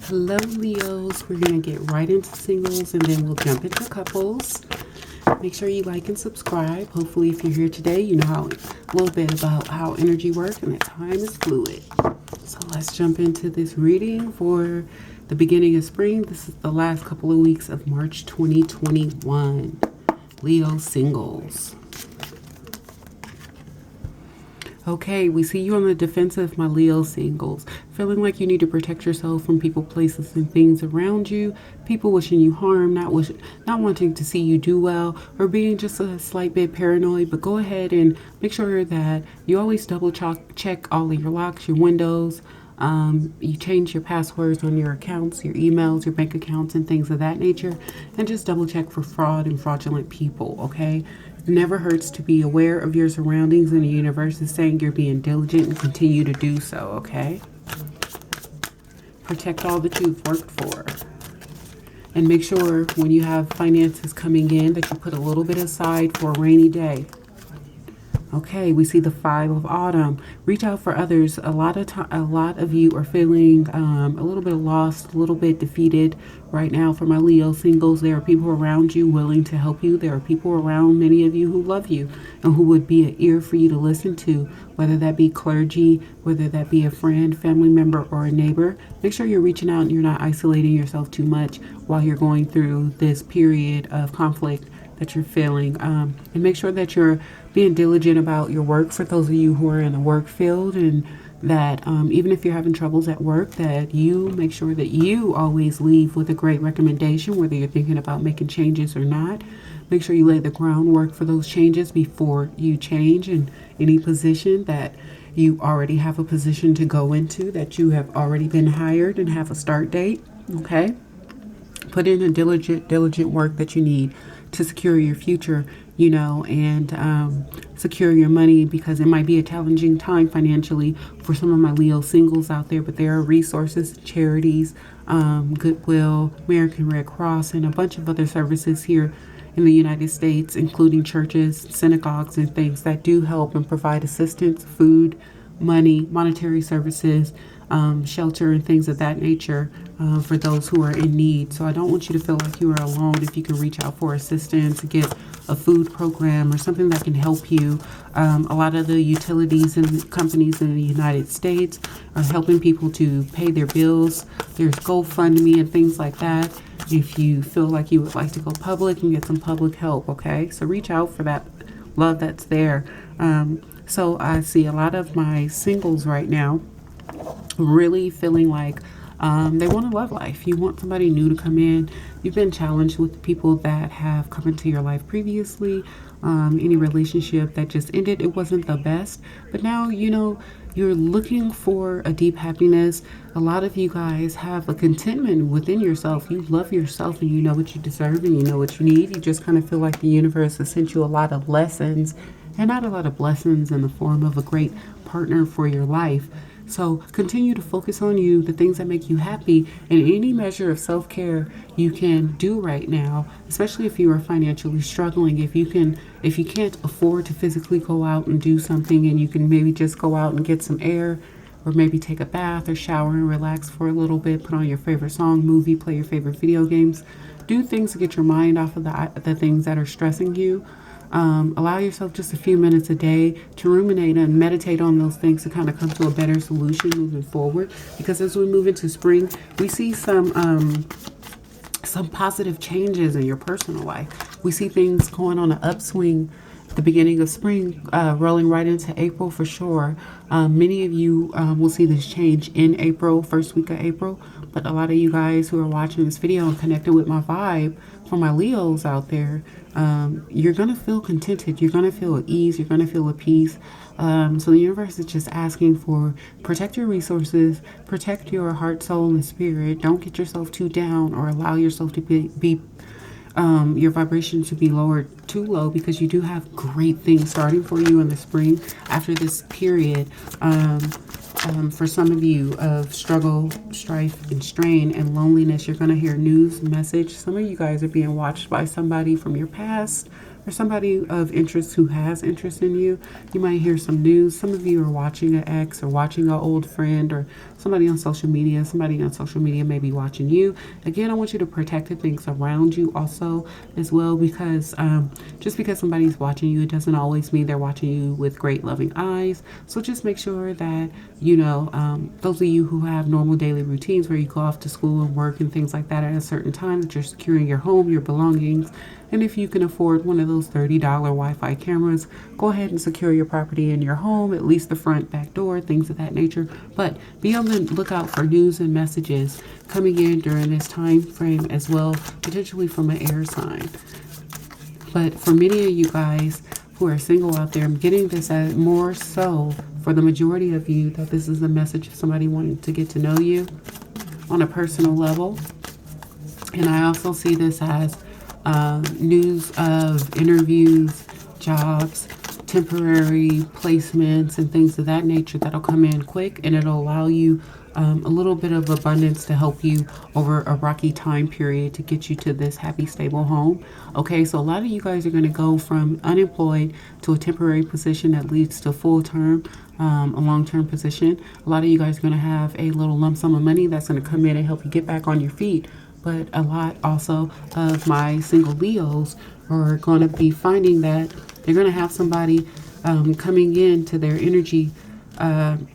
Hello, Leos. We're going to get right into singles and then we'll jump into couples. Make sure you like and subscribe. Hopefully, if you're here today, you know a little bit about how energy works and that time is fluid. So let's jump into this reading for the beginning of spring. This is the last couple of weeks of March 2021. Leo singles. Okay, we see you on the defensive, my Leo singles. Feeling like you need to protect yourself from people, places, and things around you. People wishing you harm, not wanting to see you do well, or being just a slight bit paranoid. But go ahead and make sure that you always double check all of your locks, your windows. You change your passwords on your accounts, your emails, your bank accounts, and things of that nature. And just double check for fraud and fraudulent people, okay? It never hurts to be aware of your surroundings, and the universe is saying you're being diligent and continue to do so, okay? Protect all that you've worked for. And make sure when you have finances coming in that you put a little bit aside for a rainy day. Okay, we see the 5 of autumn. Reach out for others. A lot of you are feeling a little bit lost, a little bit defeated right now. For my Leo singles, there are people around you willing to help you. There are people around many of you who love you and who would be an ear for you to listen to, whether that be clergy, whether that be a friend, family member, or a neighbor. Make sure you're reaching out and you're not isolating yourself too much while you're going through this period of conflict that you're feeling, and make sure that you're being diligent about your work. For those of you who are in the work field, and that even if you're having troubles at work, that you make sure that you always leave with a great recommendation, whether you're thinking about making changes or not. Make sure you lay the groundwork for those changes before you change in any position, that you already have a position to go into, that you have already been hired and have a start date. Okay, put in a diligent work that you need to secure your future, and secure your money, because it might be a challenging time financially for some of my Leo singles out there, but there are resources, charities, Goodwill, American Red Cross, and a bunch of other services here in the United States, including churches, synagogues, and things that do help and provide assistance, food, money, monetary services, shelter, and things of that nature for those who are in need. So I don't want you to feel like you are alone. If you can reach out for assistance, get a food program or something that can help you. A lot of the utilities and companies in the United States are helping people to pay their bills. There's GoFundMe and things like that. If you feel like you would like to go public and get some public help, okay? So reach out for that love that's there. So I see a lot of my singles right now really feeling like they want a love life. You want somebody new to come in. You've been challenged with people that have come into your life previously. Any relationship that just ended, it wasn't the best. But now, you're looking for a deep happiness. A lot of you guys have a contentment within yourself. You love yourself and you know what you deserve and you know what you need. You just kind of feel like the universe has sent you a lot of lessons, and not a lot of blessings in the form of a great partner for your life. So continue to focus on you, the things that make you happy, and any measure of self-care you can do right now, especially if you are financially struggling. If you can't afford to physically go out and do something, and you can maybe just go out and get some air, or maybe take a bath or shower and relax for a little bit, put on your favorite song, movie, play your favorite video games, do things to get your mind off of the things that are stressing you. Allow yourself just a few minutes a day to ruminate and meditate on those things to kind of come to a better solution moving forward. Because as we move into spring, we see some positive changes in your personal life. We see things going on an upswing at the beginning of spring, rolling right into April for sure. Many of you will see this change in April, first week of April. But a lot of you guys who are watching this video and connected with my vibe, for my Leos out there, you're going to feel contented. You're going to feel at ease. You're going to feel at peace. So the universe is just asking for protect your resources, protect your heart, soul, and spirit. Don't get yourself too down or allow yourself to be your vibration to be lowered too low, because you do have great things starting for you in the spring after this period. For some of you of struggle, strife, and strain and loneliness, you're going to hear news message. Some of you guys are being watched by somebody from your past, or somebody of interest who has interest in you. You might hear some news. Some of you are watching an ex or watching an old friend or somebody on social media. Somebody on social media may be watching you. Again, I want you to protect the things around you also as well, because just because somebody's watching you, it doesn't always mean they're watching you with great loving eyes. So just make sure that, those of you who have normal daily routines where you go off to school and work and things like that at a certain time, that you're securing your home, your belongings. And if you can afford one of those $30 Wi-Fi cameras, go ahead and secure your property in your home, at least the front, back door, things of that nature. But be on the lookout for news and messages coming in during this time frame as well, potentially from an air sign. But for many of you guys who are single out there, I'm getting this as more so for the majority of you, that this is a message of somebody wanting to get to know you on a personal level. And I also see this as news of interviews, jobs, temporary placements, and things of that nature that'll come in quick, and it'll allow you a little bit of abundance to help you over a rocky time period to get you to this happy, stable home. Okay, so a lot of you guys are going to go from unemployed to a temporary position that leads to full-term, a long-term position. A lot of you guys are going to have a little lump sum of money that's going to come in and help you get back on your feet. But a lot also of my single Leos are going to be finding that they're going to have somebody coming into their energy and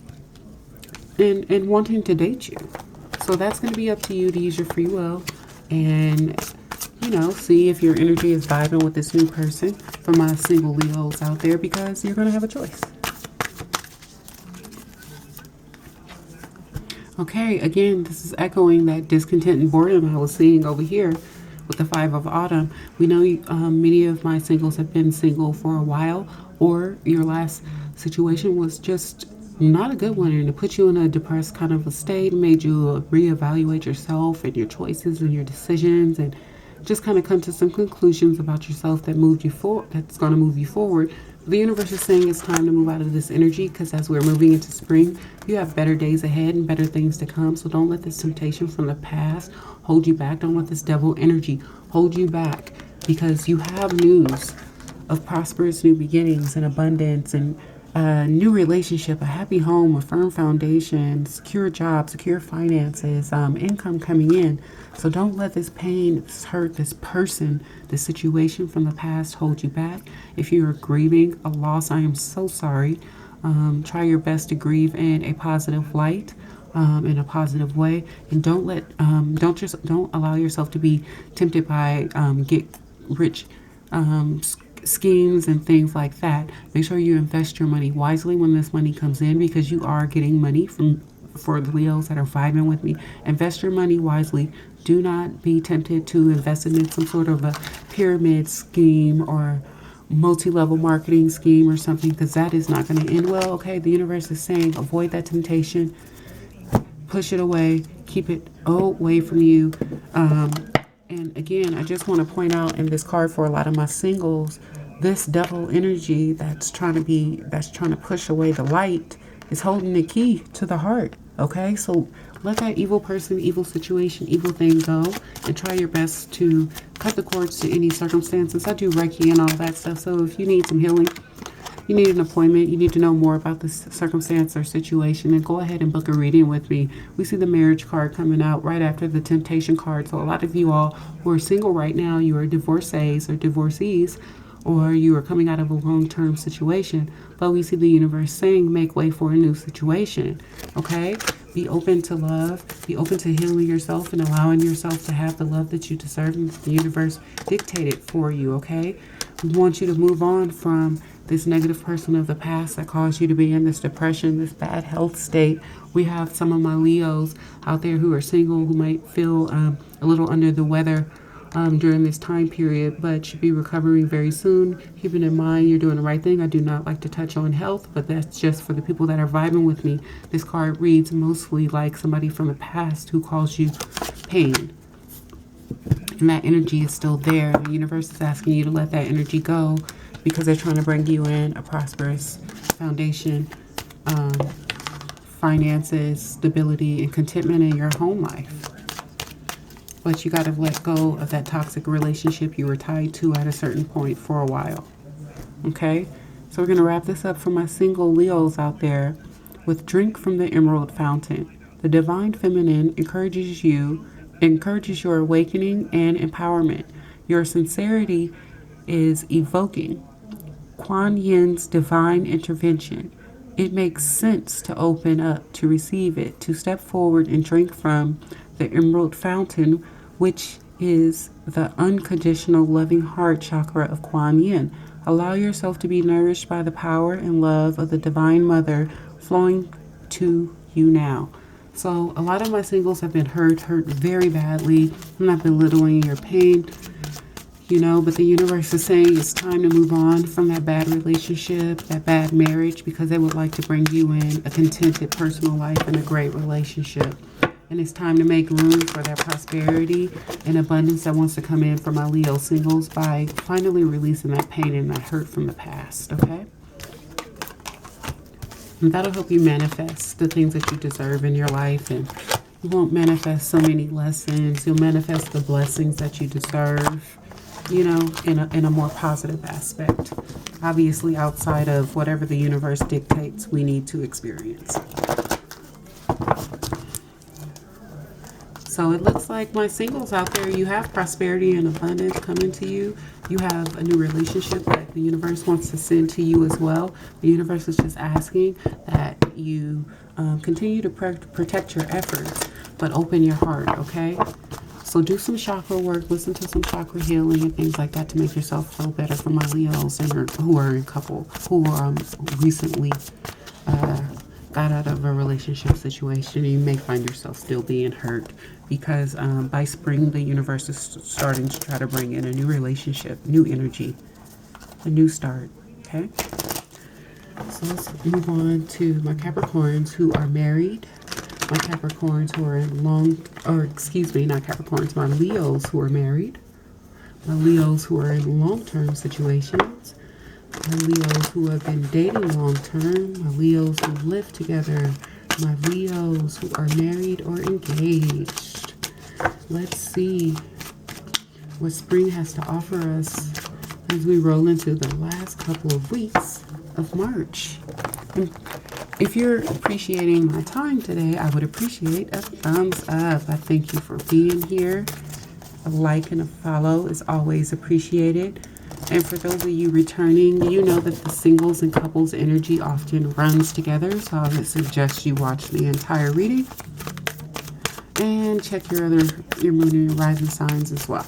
wanting to date you. So that's going to be up to you to use your free will and, see if your energy is vibing with this new person, for my single Leos out there, because you're going to have a choice. Okay, again, this is echoing that discontent and boredom I was seeing over here with the Five of Autumn. We know many of my singles have been single for a while, or your last situation was just not a good one, and it put you in a depressed kind of a state, made you reevaluate yourself and your choices and your decisions, and just kind of come to some conclusions about yourself that moved you forward. That's going to move you forward. The universe is saying it's time to move out of this energy, because as we're moving into spring, you have better days ahead and better things to come. So don't let this temptation from the past hold you back. Don't let this devil energy hold you back, because you have news of prosperous new beginnings and abundance and a new relationship, a happy home, a firm foundation, secure job, secure finances, income coming in. So don't let this pain, this hurt, this person, this situation from the past hold you back. If you are grieving a loss, I am so sorry. Try your best to grieve in a positive light, in a positive way, and don't allow yourself to be tempted by get rich schemes and things like that. Make sure you invest your money wisely when this money comes in, because you are getting money for the Leos that are vibing with me. Invest your money wisely. Do not be tempted to invest it in some sort of a pyramid scheme or multi-level marketing scheme or something, because that is not going to end well. Okay, the universe is saying avoid that temptation, push it away, keep it away from you. And again, I just want to point out in this card for a lot of my singles, this devil energy that's trying to push away the light is holding the key to the heart. Okay, so let that evil person, evil situation, evil thing go, and try your best to cut the cords to any circumstances. I do Reiki and all that stuff, so if you need some healing, you need an appointment, you need to know more about this circumstance or situation, and go ahead and book a reading with me. We see the marriage card coming out right after the temptation card. So a lot of you all who are single right now, you are divorcees or divorcees, or you are coming out of a long-term situation. But we see the universe saying make way for a new situation. Okay? Be open to love. Be open to healing yourself and allowing yourself to have the love that you deserve and the universe dictated for you. Okay? We want you to move on from this negative person of the past that caused you to be in this depression, this bad health state. We have some of my Leos out there who are single, who might feel a little under the weather during this time period, but should be recovering very soon. Keeping in mind you're doing the right thing. I do not like to touch on health, but that's just for the people that are vibing with me. This card reads mostly like somebody from the past who caused you pain. And that energy is still there. The universe is asking you to let that energy go, because they're trying to bring you in a prosperous foundation, finances, stability, and contentment in your home life. but you got to let go of that toxic relationship you were tied to at a certain point for a while. Okay? So we're going to wrap this up for my single Leos out there with Drink from the Emerald Fountain. The divine feminine encourages your awakening and empowerment. Your sincerity is evoking Kuan Yin's divine intervention. It makes sense to open up, to receive it, to step forward and drink from the Emerald Fountain, which is the unconditional loving heart chakra of Kuan Yin. Allow yourself to be nourished by the power and love of the Divine Mother flowing to you now. So a lot of my singles have been hurt very badly. I'm not belittling your pain, but the universe is saying it's time to move on from that bad relationship, that bad marriage, because they would like to bring you in a contented personal life and a great relationship. And it's time to make room for that prosperity and abundance that wants to come in for my Leo singles by finally releasing that pain and that hurt from the past, okay? And that'll help you manifest the things that you deserve in your life, and you won't manifest so many lessons. You'll manifest the blessings that you deserve, in a more positive aspect. Obviously, outside of whatever the universe dictates we need to experience. So it looks like my singles out there, you have prosperity and abundance coming to you. You have a new relationship that the universe wants to send to you as well. The universe is just asking that you continue to protect your efforts, but open your heart, okay? So do some chakra work, listen to some chakra healing and things like that to make yourself feel better for my Leos and who are in couple, who recently got out of a relationship situation. You may find yourself still being hurt because by spring, the universe is starting to try to bring in a new relationship, new energy, a new start, okay? So let's move on to my Capricorns who are married. My Capricorns who are in not Capricorns, my Leos who are married. My Leos who are in long-term situations. My Leos who have been dating long-term. My Leos who live together. My Leos who are married or engaged. Let's see what spring has to offer us as we roll into the last couple of weeks of March. And if you're appreciating my time today, I would appreciate a thumbs up. I thank you for being here. A like and a follow is always appreciated. And for those of you returning, you know that the singles and couples energy often runs together. So I would suggest you watch the entire reading and check your moon and your rising signs as well.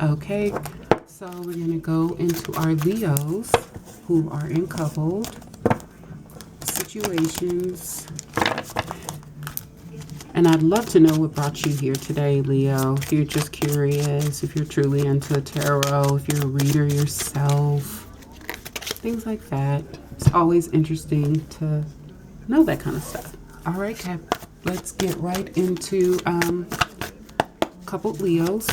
Okay, so we're going to go into our Leos who are in coupled situations. And I'd love to know what brought you here today, Leo. If you're just curious, if you're truly into tarot, if you're a reader yourself, things like that. It's always interesting to know that kind of stuff. All right, Cap, let's get right into coupled Leos.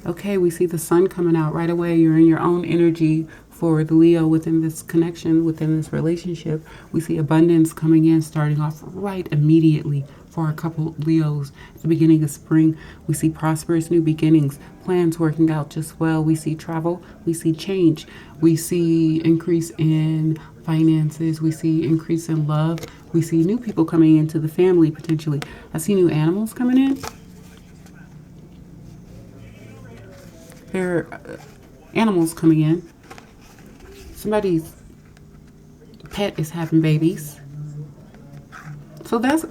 Okay, we see the sun coming out right away. You're in your own energy for the Leo within this connection, within this relationship. We see abundance coming in, starting off right immediately for our couple Leos. At the beginning of spring, we see prosperous new beginnings, plans working out just well. We see travel, we see change, we see increase in finances, we see increase in love, we see new people coming into the family potentially. I see new animals coming in. There are animals coming in. Somebody's pet is having babies. So that's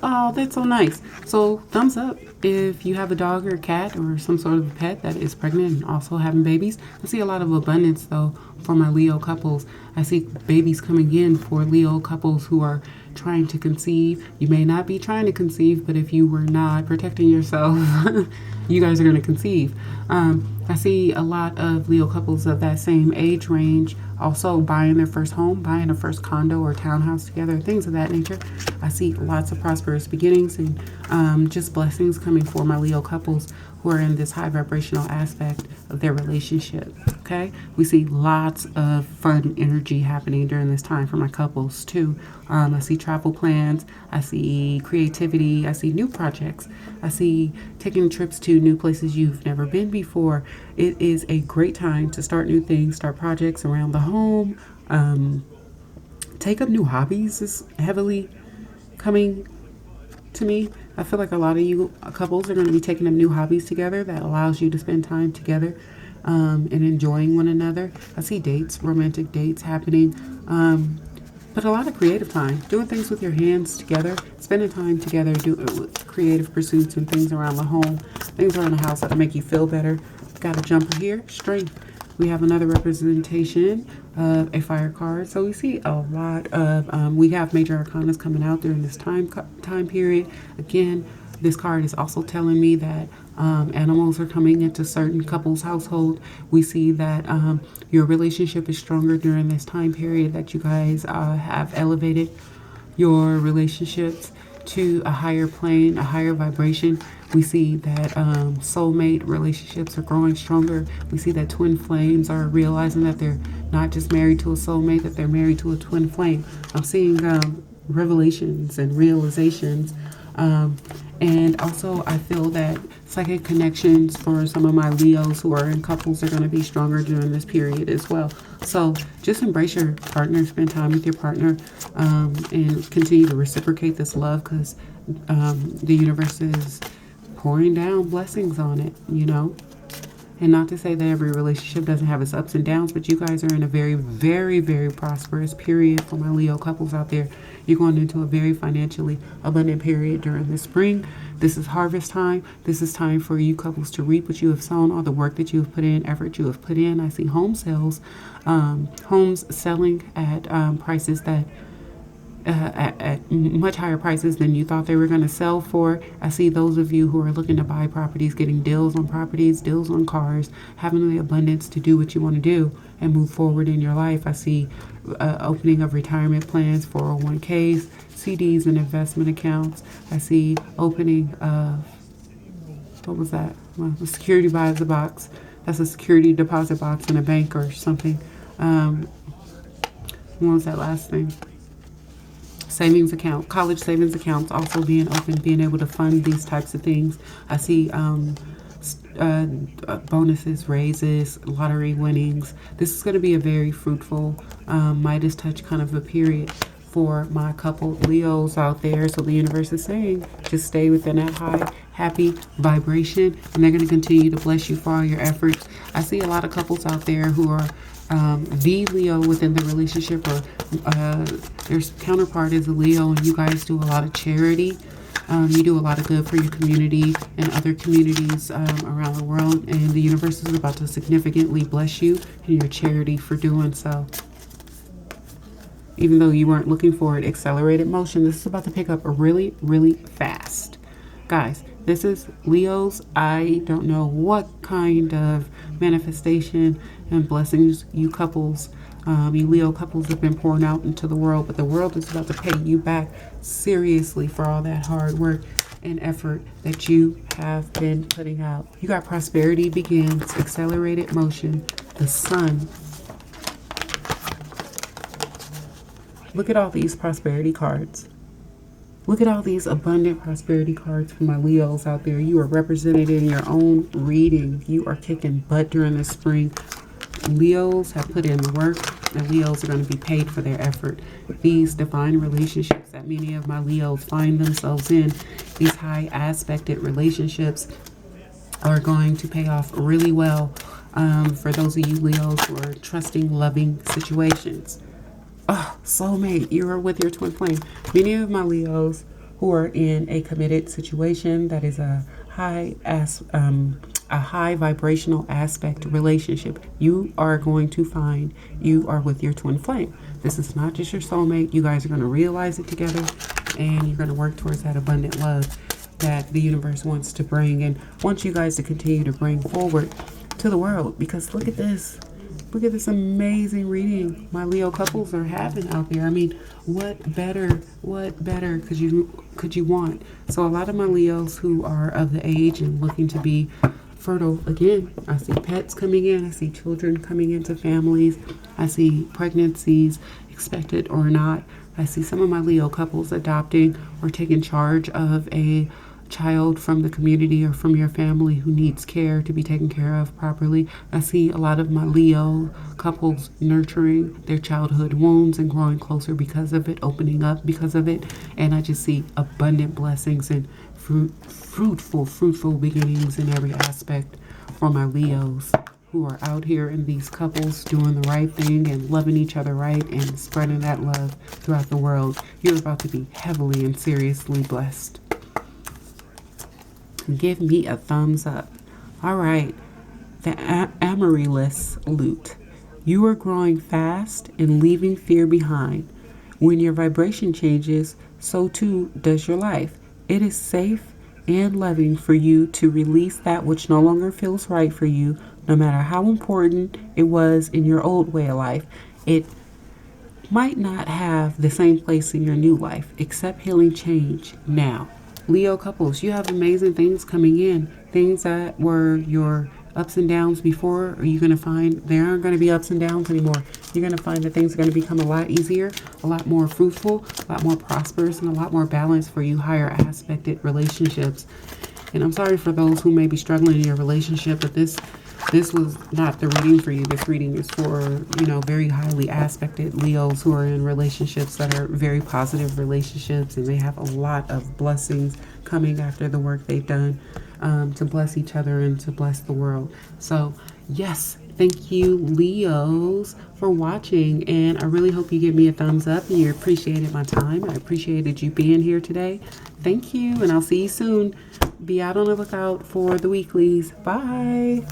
so nice. So thumbs up if you have a dog or a cat or some sort of a pet that is pregnant and also having babies. I see a lot of abundance though for my Leo couples. I see babies coming in for Leo couples who are trying to conceive. You may not be trying to conceive, but if you were not protecting yourself, you guys are going to conceive. I see a lot of Leo couples of that same age range also buying their first home, buying their first condo or townhouse together, things of that nature. I see lots of prosperous beginnings and just blessings coming for my Leo couples who are in this high vibrational aspect of their relationship. Okay, we see lots of fun energy happening during this time for my couples too. I see travel plans, I see creativity, I see new projects, I see taking trips to new places you've never been before. It is a great time to start new things, start projects around the home. Take up new hobbies is heavily coming to me. I feel like a lot of you couples are going to be taking up new hobbies together that allows you to spend time together and enjoying one another. I see dates, romantic dates happening, but a lot of creative time, doing things with your hands together, spending time together, do creative pursuits and things around the home, things around the house that'll make you feel better. Got a jumper here, strength. We have another representation of a fire card. So we see a lot of, we have major arcanas coming out during this time period. Again, this card is also telling me that animals are coming into certain couples' household. We see that your relationship is stronger during this time period, that you guys have elevated your relationships to a higher plane, a higher vibration. We see that soulmate relationships are growing stronger. We see that twin flames are realizing that they're not just married to a soulmate, that they're married to a twin flame. I'm seeing revelations and realizations. And also, I feel that psychic connections for some of my Leos who are in couples are going to be stronger during this period as well. So just embrace your partner, spend time with your partner, and continue to reciprocate this love, because the universe is pouring down blessings on it, you know. And not to say that every relationship doesn't have its ups and downs, but you guys are in a very, very, very prosperous period for my Leo couples out there. You're going into a very financially abundant period during the spring. This is harvest time. This is time for you couples to reap what you have sown, all the work that you have put in, effort you have put in. I see home sales, homes selling at prices that at much higher prices than you thought they were going to sell for. I see those of you who are looking to buy properties getting deals on properties, deals on cars, having the abundance to do what you want to do and move forward in your life. I see opening of retirement plans, 401ks, CDs and investment accounts. I see opening of, what was that? Well, a security deposit box. That's a security deposit box in a bank or something. What was that last thing? Savings account, college savings accounts also being open, being able to fund these types of things. I see bonuses, raises, lottery winnings. This is going to be a very fruitful Midas touch kind of a period for my couple Leos out there. So the universe is saying just stay within that high, happy vibration, and they're going to continue to bless you for all your efforts. I see a lot of couples out there who are the Leo within the relationship, or their counterpart is a Leo, and you guys do a lot of charity. You do a lot of good for your community and other communities around the world, and the universe is about to significantly bless you and your charity for doing so. Even though you weren't looking for it, accelerated motion. This is about to pick up really, really fast. Guys, this is Leos. I don't know what kind of manifestation and blessings you couples, you Leo couples have been pouring out into the world, but the world is about to pay you back seriously for all that hard work and effort that you have been putting out. You got prosperity begins, accelerated motion, the sun. Look at all these prosperity cards. Look at all these abundant prosperity cards for my Leos out there. You are represented in your own reading. You are kicking butt during the spring. Leos have put in the work, and Leos are going to be paid for their effort. These divine relationships that many of my Leos find themselves in, these high aspected relationships, are going to pay off really well for those of you Leos who are trusting, loving situations. Oh, soulmate, you're with your twin flame. Many of my Leos who are in a committed situation that is a high vibrational aspect relationship, you are going to find you are with your twin flame. This is not just your soulmate. You guys are going to realize it together, and you're going to work towards that abundant love that the universe wants to bring and wants you guys to continue to bring forward to the world. Because look at this. Look at this amazing reading my Leo couples are having out there. I mean, what better could you want? So a lot of my Leos who are of the age and looking to be fertile again. I see pets coming in. I see children coming into families. I see pregnancies, expected or not. I see some of my Leo couples adopting or taking charge of a child from the community or from your family who needs care to be taken care of properly. I see a lot of my Leo couples nurturing their childhood wounds and growing closer because of it, opening up because of it. And I just see abundant blessings and fruitful beginnings in every aspect for my Leos who are out here in these couples doing the right thing and loving each other right and spreading that love throughout the world. You're about to be heavily and seriously blessed. Give me a thumbs up. All right, the amaryllis loot. You are growing fast and leaving fear behind. When your vibration changes, so too does your life. It is safe and loving for you to release that which no longer feels right for you, no matter how important it was in your old way of life. It might not have the same place in your new life. Accept healing change now. Leo couples, you have amazing things coming in. Things that were your ups and downs before, are you going to find there aren't going to be ups and downs anymore. You're going to find that things are going to become a lot easier, a lot more fruitful, a lot more prosperous, and a lot more balanced for you higher aspected relationships. And I'm sorry for those who may be struggling in your relationship, but this was not the reading for you. This reading is for, very highly aspected Leos who are in relationships that are very positive relationships, and they have a lot of blessings coming after the work they've done to bless each other and to bless the world. So, yes, thank you, Leos, for watching, and I really hope you give me a thumbs up and you appreciated my time. I appreciated you being here today. Thank you, and I'll see you soon. Be out on the lookout for the weeklies. Bye.